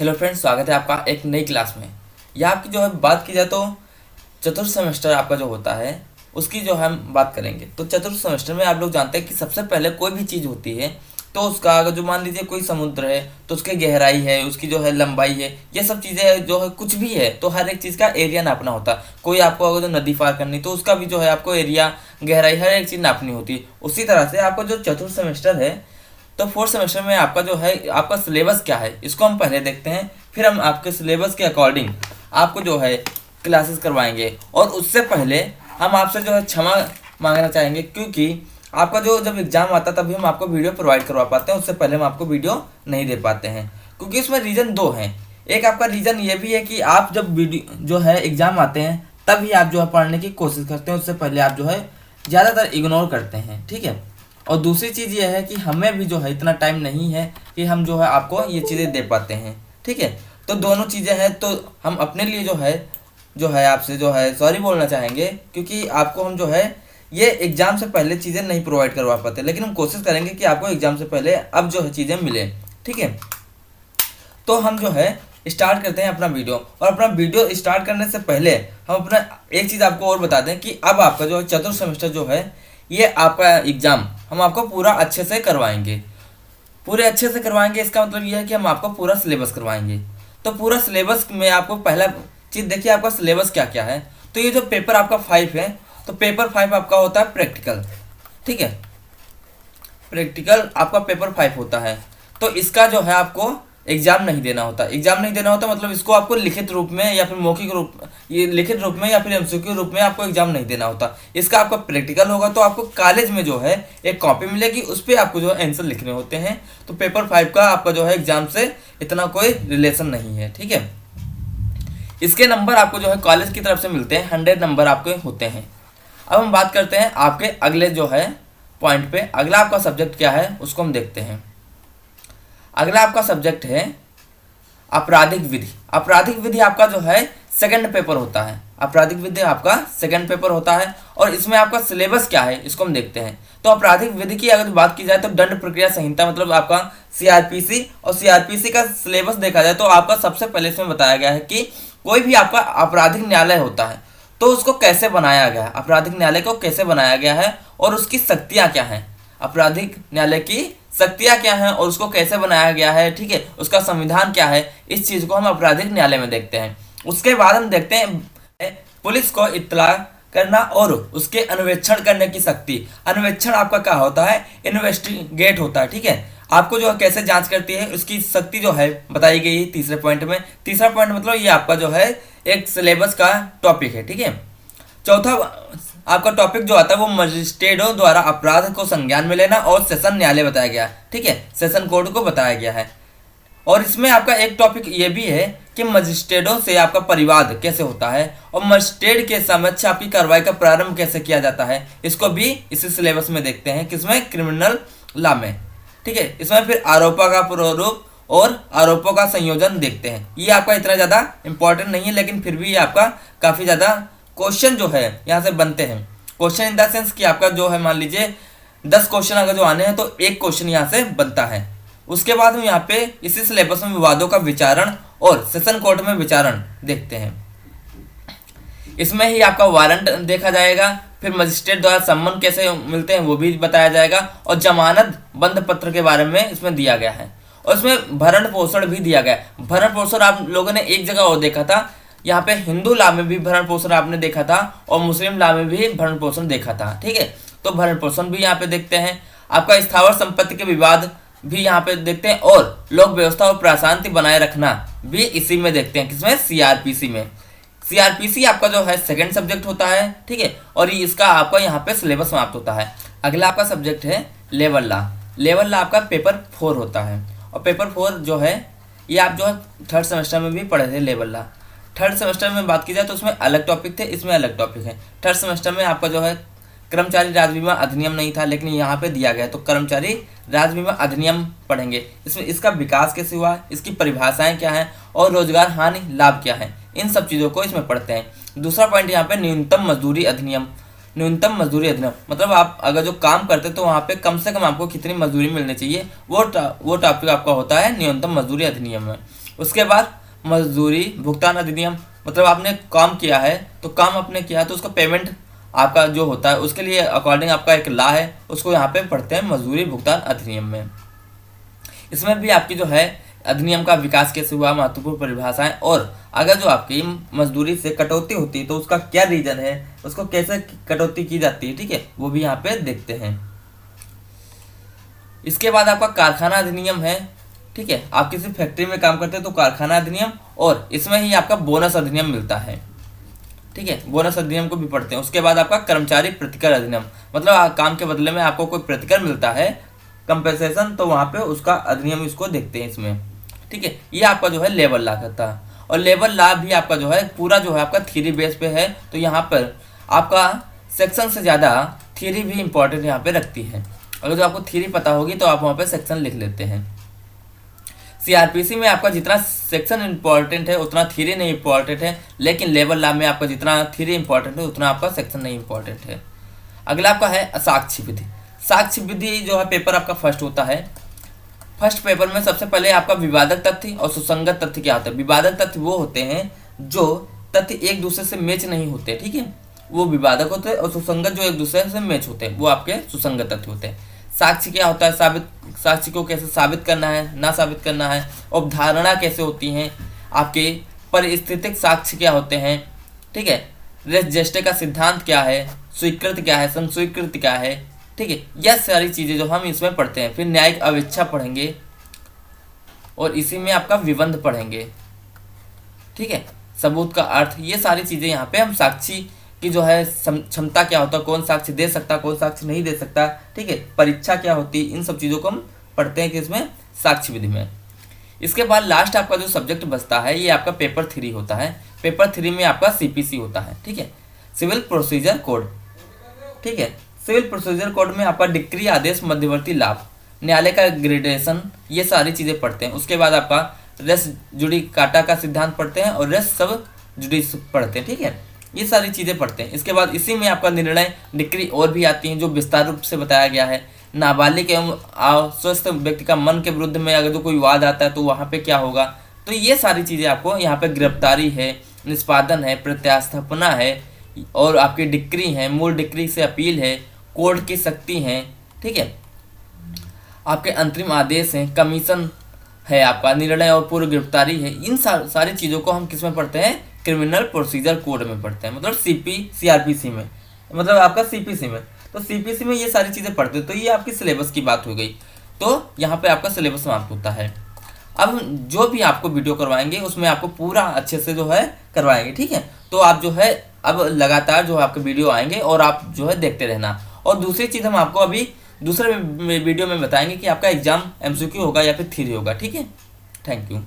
Hello friends, स्वागत है आपका एक नई क्लास में। यह आपकी जो है बात की जाए तो चतुर्थ सेमेस्टर आपका जो होता है उसकी जो हम बात करेंगे। तो चतुर्थ सेमेस्टर में आप लोग जानते हैं कि सबसे पहले कोई भी चीज़ होती है तो उसका अगर जो मान लीजिए कोई समुद्र है तो उसकी गहराई है, उसकी जो है लंबाई है, ये सब चीज़ें जो है कुछ भी है तो हर एक चीज़ का एरिया नापना होता है। कोई आपको अगर जो नदी पार करनी तो उसका भी जो है आपको एरिया, गहराई, हर एक चीज़ नापनी होती है। उसी तरह से आपका जो चतुर्थ सेमेस्टर है तो फोर्थ सेमेस्टर में आपका जो है आपका सिलेबस क्या है इसको हम पहले देखते हैं, फिर हम आपके सिलेबस के अकॉर्डिंग आपको जो है क्लासेस करवाएंगे। और उससे पहले हम आपसे जो है क्षमा मांगना चाहेंगे, क्योंकि आपका जो जब एग्ज़ाम आता तभी हम आपको वीडियो प्रोवाइड करवा पाते हैं, उससे पहले हम आपको वीडियो नहीं दे पाते हैं। क्योंकि इसमें रीज़न दो हैं। एक आपका रीज़न ये भी है कि आप जब वीडियो जो है एग्ज़ाम आते हैं तभी आप जो है पढ़ने की कोशिश करते हैं, उससे पहले आप जो है ज़्यादातर इग्नोर करते हैं, ठीक है। और दूसरी चीज़ ये है कि हमें भी जो है इतना टाइम नहीं है कि हम जो है आपको ये चीज़ें दे पाते हैं, ठीक है। तो दोनों चीज़ें हैं, तो हम अपने लिए जो है आपसे जो है सॉरी बोलना चाहेंगे, क्योंकि आपको हम जो है ये एग्ज़ाम से पहले चीज़ें नहीं प्रोवाइड करवा पाते, लेकिन हम कोशिश करेंगे कि आपको एग्ज़ाम से पहले अब जो है चीज़ें मिलें, ठीक है। तो हम जो है स्टार्ट करते हैं अपना वीडियो। और अपना वीडियो स्टार्ट करने से पहले हम अपना एक चीज़ आपको और बता दें कि अब आपका जो चतुर्थ सेमेस्टर जो है ये आपका एग्ज़ाम हम आपको पूरा अच्छे से करवाएंगे। पूरे अच्छे से करवाएंगे इसका मतलब ये है कि हम आपको पूरा सिलेबस करवाएंगे। तो पूरा सिलेबस में आपको पहला चीज़ देखिए आपका सिलेबस क्या क्या है। तो ये जो पेपर आपका 5 है तो पेपर 5 आपका होता है प्रैक्टिकल, ठीक है। प्रैक्टिकल आपका पेपर 5 होता है। तो इसका जो है आपको एग्ज़ाम नहीं देना होता। एग्ज़ाम नहीं देना होता मतलब इसको आपको लिखित रूप में या फिर मौखिक रूप, ये लिखित रूप में या फिर एमसीक्यू रूप में आपको एग्ज़ाम नहीं देना होता। इसका आपका प्रैक्टिकल होगा तो आपको कॉलेज में जो है एक कॉपी मिलेगी, उस पर आपको जो है आंसर लिखने होते हैं। तो पेपर 5 का आपका जो है एग्ज़ाम से इतना कोई रिलेशन नहीं है, ठीक है। इसके नंबर आपको जो है कॉलेज की तरफ से मिलते हैं, 100 नंबर आपके होते हैं। अब हम बात करते हैं आपके अगले जो है पॉइंट पे। अगला आपका सब्जेक्ट क्या है उसको हम देखते हैं। अगला आपका सब्जेक्ट है आपराधिक विधि। आपराधिक विधि आपका जो है सेकंड पेपर होता है। आपराधिक विधि आपका सेकंड पेपर होता है और इसमें आपका सिलेबस क्या है इसको हम देखते हैं। तो आपराधिक विधि की अगर बात की जाए तो दंड प्रक्रिया संहिता मतलब आपका सीआरपीसी, और सीआरपीसी का सिलेबस देखा जाए तो आपका सबसे पहले इसमें बताया गया है कि कोई भी आपका आपराधिक न्यायालय होता है तो उसको कैसे बनाया गया है, आपराधिक न्यायालय को कैसे बनाया गया है और उसकी शक्तियाँ क्या हैं, आपराधिक न्यायालय की शक्तियाँ क्या हैं और उसको कैसे बनाया गया है, ठीक है, उसका संविधान क्या है। इस चीज़ को हम आपराधिक न्यायालय में देखते हैं। उसके बाद हम देखते हैं पुलिस को इत्तला करना और उसके अन्वेषण करने की शक्ति। अन्वेषण आपका क्या होता है, इन्वेस्टिगेट होता है, ठीक है। आपको जो है कैसे जांच करती है उसकी शक्ति जो है बताई गई है तीसरे पॉइंट में। तीसरा पॉइंट मतलब ये आपका जो है एक सिलेबस का टॉपिक है, ठीक है। चौथा आपका टॉपिक जो आता है वो मजिस्ट्रेटों द्वारा अपराध को संज्ञान में लेना और सेशन न्यायालय बताया गया है, ठीक है, सेशन कोर्ट को बताया गया है। और इसमें आपका एक टॉपिक ये भी है कि मजिस्ट्रेटों से आपका परिवाद कैसे होता है और मजिस्ट्रेट के समक्ष आपकी कार्रवाई का प्रारंभ कैसे किया जाता है, इसको भी इसी सिलेबस में देखते हैं, किसमें, क्रिमिनल लॉ में, ठीक है। इसमें फिर आरोपों का प्रारूप और आरोपों का संयोजन देखते हैं। ये आपका इतना ज़्यादा इंपॉर्टेंट नहीं है, लेकिन फिर भी ये आपका काफ़ी ज़्यादा क्वेश्चन जो है यहाँ से बनते हैं। क्वेश्चन इन द सेंस कि आपका जो है मान लीजिए 10 क्वेश्चन अगर जो आने हैं तो एक क्वेश्चन यहाँ से बनता है। उसके बाद हम यहाँ पे इसी सिलेबस में विवादों का विचारण और सेशन कोर्ट में विचारण देखते हैं। इसमें ही आपका वारंट देखा जाएगा, फिर मजिस्ट्रेट द्वारा सम्मन कैसे मिलते हैं वो भी बताया जाएगा, और जमानत बंद पत्र के बारे में इसमें दिया गया है। और इसमें भरण पोषण भी दिया गया है। भरण पोषण आप लोगों ने एक जगह और देखा था, यहाँ पे हिंदू लॉ में भी भरण पोषण आपने देखा था और मुस्लिम लॉ में भी भरण पोषण देखा था, ठीक है। तो भरण पोषण भी यहाँ पे देखते हैं। आपका स्थावर संपत्ति के विवाद भी यहाँ पे देखते हैं और लोक व्यवस्था और प्रशांति बनाए रखना भी इसी में देखते हैं, किसमें, सीआरपीसी में। सीआरपीसी आपका जो है सेकंड सब्जेक्ट होता है, ठीक है, और इसका आपका यहाँ पे सिलेबस समाप्त होता है। अगला आपका सब्जेक्ट है लेबर लॉ। लेबर लॉ आपका पेपर 4 होता है और पेपर 4 जो है ये आप जो है थर्ड सेमेस्टर में भी पढ़े थे लेबर लॉ। थर्ड सेमेस्टर में बात की जाए तो उसमें अलग टॉपिक थे, इसमें अलग टॉपिक है। थर्ड सेमेस्टर में आपका जो है कर्मचारी राज्य बीमा अधिनियम नहीं था, लेकिन यहाँ पे दिया गया है, तो कर्मचारी राज्य बीमा अधिनियम पढ़ेंगे। इसमें इसका विकास कैसे हुआ, इसकी परिभाषाएं क्या हैं और रोजगार हानि लाभ क्या है, इन सब चीज़ों को इसमें पढ़ते हैं। दूसरा पॉइंट यहाँ पे न्यूनतम मजदूरी अधिनियम। न्यूनतम मजदूरी अधिनियम मतलब आप अगर जो काम करते हैं तो वहाँ पे कम से कम आपको कितनी मजदूरी मिलनी चाहिए, वो टॉपिक आपका होता है न्यूनतम मजदूरी अधिनियम में। उसके बाद मजदूरी भुगतान अधिनियम, मतलब आपने काम किया है तो काम आपने किया तो उसका पेमेंट आपका जो होता है उसके लिए अकॉर्डिंग आपका एक लॉ है, उसको यहाँ पे पढ़ते हैं मजदूरी भुगतान अधिनियम में। इसमें भी आपकी जो है अधिनियम का विकास कैसे हुआ, महत्वपूर्ण परिभाषाएं, और अगर जो आपकी मजदूरी से कटौती होती है तो उसका क्या रीजन है, उसको कैसे कटौती की जाती है, ठीक है, वो भी यहाँ पे देखते हैं। इसके बाद आपका कारखाना अधिनियम है, ठीक है, आप किसी फैक्ट्री में काम करते हैं तो कारखाना अधिनियम, और इसमें ही आपका बोनस अधिनियम मिलता है, ठीक है, बोनस अधिनियम को भी पढ़ते हैं। उसके बाद आपका कर्मचारी प्रतिकर अधिनियम, मतलब काम के बदले में आपको कोई प्रतिकर मिलता है, कंपेंसेशन, तो वहाँ पे उसका अधिनियम इसको देखते हैं इसमें, ठीक है। ये आपका जो है लेबर लॉ करता है, और लेबर लॉ भी आपका जो है पूरा जो है आपका थ्योरी बेस पे है, तो यहाँ पर आपका सेक्शन से ज़्यादा थ्योरी भी इंपॉर्टेंट यहाँ पे रखती है। अगर जो आपको थ्योरी पता होगी तो आप वहाँ पे सेक्शन लिख लेते हैं। सीआरपीसी में आपका जितना सेक्शन इंपॉर्टेंट है उतना थ्योरी नहीं इंपॉर्टेंट है, लेकिन लेबर लॉ में आपका जितना थ्योरी इंपॉर्टेंट है उतना आपका सेक्शन नहीं इंपॉर्टेंट है। अगला आपका है साक्ष्य विधि। साक्ष्य विधि जो है पेपर आपका फर्स्ट होता है। फर्स्ट पेपर में सबसे पहले आपका विवादक तथ्य और सुसंगत तथ्य क्या होता है। विवादक तथ्य वो होते हैं जो तथ्य एक दूसरे से मैच नहीं होते, ठीक है, वो विवादक होते हैं, और सुसंगत जो एक दूसरे से मैच होते हैं वो आपके सुसंगत तथ्य होते हैं। साक्ष्य क्या होता है, साक्ष्य को कैसे साबित करना है, ना साबित करना है, अवधारणा कैसे होती हैं, आपके परिस्थितिक साक्ष्य क्या होते हैं, ठीक है, रेस जेस्टे का सिद्धांत क्या है, स्वीकृत क्या है, संस्वीकृत क्या है, ठीक है, यह सारी चीज़ें जो हम इसमें पढ़ते हैं। फिर न्यायिक अवेक्षा पढ़ेंगे और इसी में आपका विबंध पढ़ेंगे, ठीक है, सबूत का अर्थ, ये सारी चीज़ें यहाँ पे हम साक्षी की जो है क्षमता क्या होता है, कौन साक्ष्य दे सकता, कौन साक्ष्य नहीं दे सकता, ठीक है, परीक्षा क्या होती है, इन सब चीज़ों को हम पढ़ते हैं कि इसमें साक्ष्य विधि में। इसके बाद लास्ट आपका जो सब्जेक्ट बचता है ये आपका पेपर 3 होता है। पेपर 3 में आपका सीपीसी होता है, ठीक है, सिविल प्रोसीजर कोड, ठीक है। सिविल प्रोसीजर कोड में आपका डिक्री, आदेश, मध्यवर्ती लाभ, न्यायालय का ग्रेडेशन, ये सारी चीज़ें पढ़ते हैं। उसके बाद आपका रेस जुडिकाटा का सिद्धांत पढ़ते हैं और रेस सब जुडिस पढ़ते हैं, ठीक है, ये सारी चीज़ें पढ़ते हैं। इसके बाद इसी में आपका निर्णय डिक्री और भी आती हैं जो विस्तार रूप से बताया गया है। नाबालिग एवं अस्वस्थ व्यक्ति का मन के विरुद्ध में अगर जो कोई वाद आता है तो वहाँ पे क्या होगा, तो ये सारी चीज़ें आपको यहाँ पे गिरफ्तारी है, निष्पादन है, प्रत्यास्थापना है, और आपकी डिक्री है, मूल डिक्री से अपील है, कोर्ट की शक्ति है, ठीक है, आपके अंतरिम आदेश हैं, कमीशन है, आपका निर्णय और पूर्व गिरफ्तारी है। इन सारी चीज़ों को हम किस में पढ़ते हैं, क्रिमिनल प्रोसीजर कोड में पढ़ते हैं, मतलब सीआरपीसी में, मतलब आपका सीपीसी में। तो सीपीसी में ये सारी चीज़ें पढ़ते हैं। तो ये आपकी सिलेबस की बात हो गई, तो यहाँ पे आपका सिलेबस समाप्त होता है। अब जो भी आपको वीडियो करवाएंगे उसमें आपको पूरा अच्छे से जो है करवाएंगे, ठीक है, तो आप जो है अब लगातार जो आपके वीडियो आएंगे और आप जो है देखते रहना। और दूसरी चीज़ हम आपको अभी दूसरे वीडियो में बताएंगे कि आपका एग्जाम एमसीक्यू होगा या फिर थ्योरी होगा, ठीक है। Thank you.